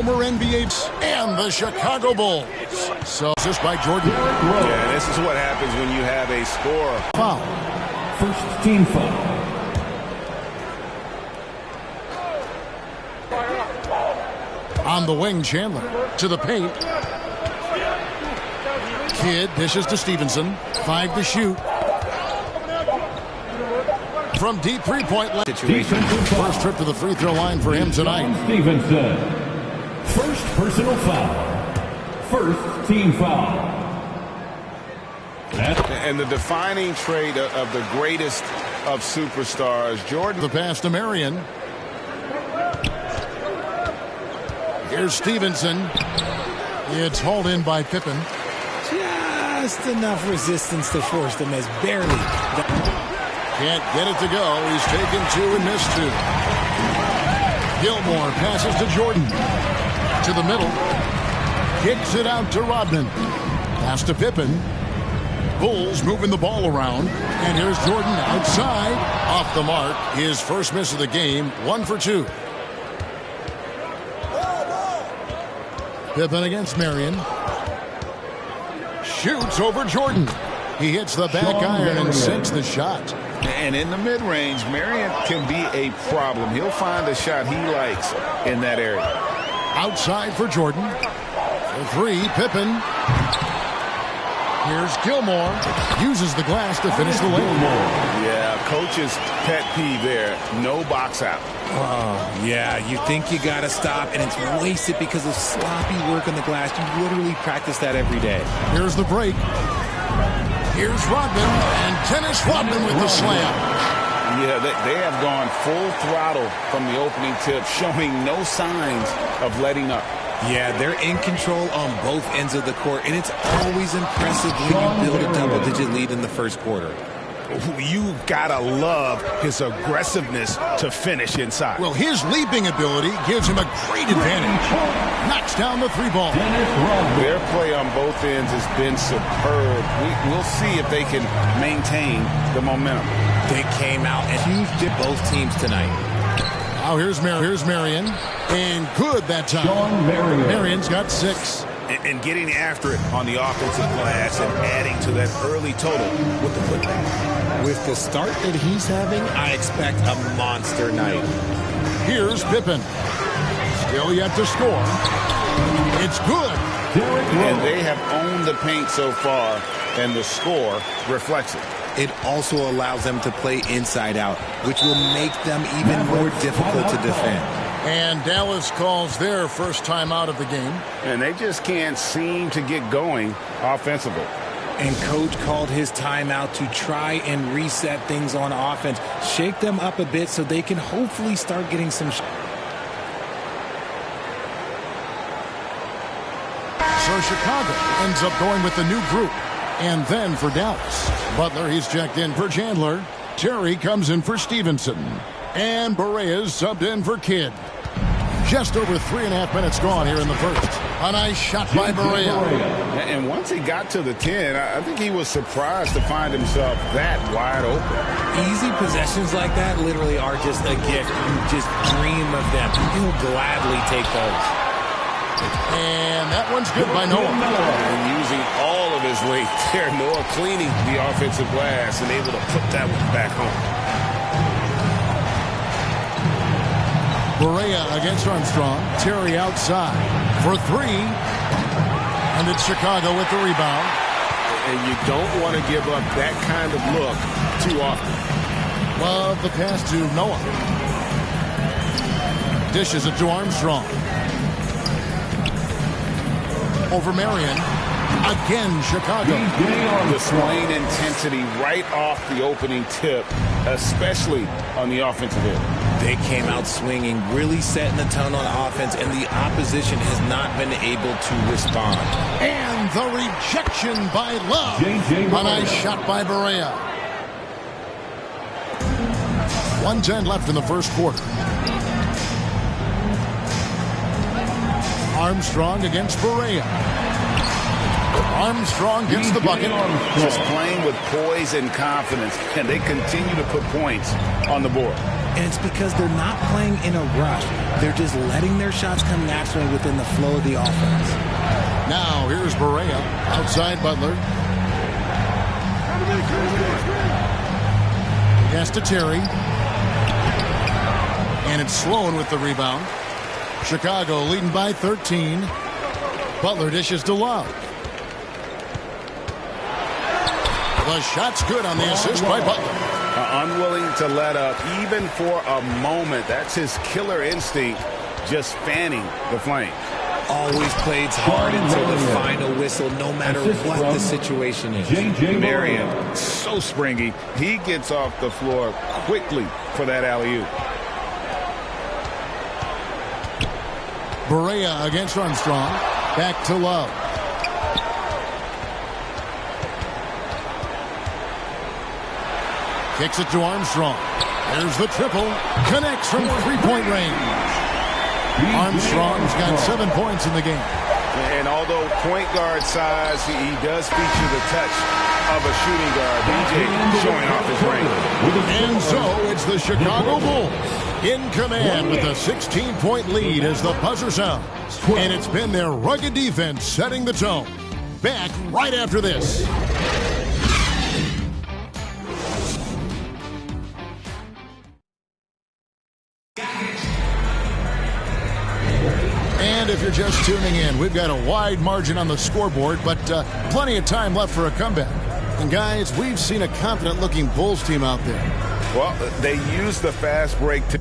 Former NBA and the Chicago Bulls. So just by Jordan. Yeah, this is what happens when you have a scorer. Foul. First team foul. On the wing, Chandler to the paint. Kidd dishes to Stevenson. 5 to shoot. From deep three-point line. First trip to the free throw line for him tonight. Stevenson. First personal foul. First team foul. And the defining trait of the greatest of superstars, Jordan. The pass to Marion. Here's Stevenson. It's hauled in by Pippen. Just enough resistance to force them as barely. Can't get it to go. He's taken 2 and missed 2. Gilmore passes to Jordan. To the middle. Kicks it out to Rodman. Pass to Pippen. Bulls moving the ball around. And here's Jordan outside. Off the mark. His first miss of the game. 1 for 2. Pippen against Marion. Shoots over Jordan. He hits the back iron and sinks the shot. And in the mid-range, Marion can be a problem. He'll find the shot he likes in that area. Outside for Jordan. For 3, Pippen. Here's Gilmore. Uses the glass to finish the lane. Yeah, coach's pet peeve there. No box out. Oh, yeah, you think you got to stop, and it's wasted because of sloppy work on the glass. You literally practice that every day. Here's the break. Here's Rodman, and Dennis Rodman with the slam. Yeah, they have gone full throttle from the opening tip, showing no signs of letting up. Yeah, they're in control on both ends of the court, and it's always impressive when you build a double-digit lead in the first quarter. You gotta love his aggressiveness to finish inside. Well, his leaping ability gives him a great advantage. Knocks down the 3 ball. Their play on both ends has been superb. We'll see if they can maintain the momentum. They came out and huge dip both teams tonight. Now here's Marion. And good that time. Marion's got 6. And getting after it on the offensive glass and adding to that early total with the putback. With the start that he's having, I expect a monster night. Here's Pippen. Still yet to score. It's good. And they have owned the paint so far, and the score reflects it. It also allows them to play inside out, which will make them even more difficult to defend. And Dallas calls their first time out of the game. And they just can't seem to get going offensively. And coach called his timeout to try and reset things on offense. Shake them up a bit so they can hopefully start getting some. So Chicago ends up going with the new group. And then for Dallas, Butler, he's checked in for Chandler. Terry comes in for Stevenson. And Berea's subbed in for Kidd. Just over 3.5 minutes gone here in the first. A nice shot by Berea. And once he got to the 10, I think he was surprised to find himself that wide open. Easy possessions like that literally are just a gift. You just dream of them. He'll gladly take those. And that one's good by Noah. And using all of his weight there, Noah cleaning the offensive glass and able to put that one back home. Berea against Armstrong. Terry outside for 3. And it's Chicago with the rebound. And you don't want to give up that kind of look too often. Love the pass to Noah. Dishes it to Armstrong. Over Marion. Again, Chicago. Displaying intensity right off the opening tip, especially on the offensive end. They came out swinging, really setting the tone on offense, and the opposition has not been able to respond. And the rejection by Love. A nice shot by Berea. 1:10 left in the first quarter. Armstrong against Berea. Armstrong gets the bucket. Just playing with poise and confidence, and they continue to put points on the board. and it's because they're not playing in a rush. They're just letting their shots come naturally within the flow of the offense. Now, here's Berea outside Butler. Pass to Terry. And it's Sloan with the rebound. Chicago leading by 13. Butler dishes to Love. The shot's good on the assist by Butler. Unwilling to let up even for a moment. That's his killer instinct, just fanning the flame. Always plays hard until the final whistle, no matter what the situation is. Marion, so springy. He gets off the floor quickly for that alley-oop. Berea against Armstrong. Back to Love. Kicks it to Armstrong. There's the triple. Connects from three-point range. Armstrong's got 7 points in the game. And although point guard size, he does feature the touch of a shooting guard. DJ showing off his range. And so it's the Chicago Bulls in command with a 16-point lead as the buzzer sounds. And it's been their rugged defense setting the tone. Back right after this. And if you're just tuning in, we've got a wide margin on the scoreboard, but plenty of time left for a comeback. And guys, we've seen a confident-looking Bulls team out there. Well, they use the fast break to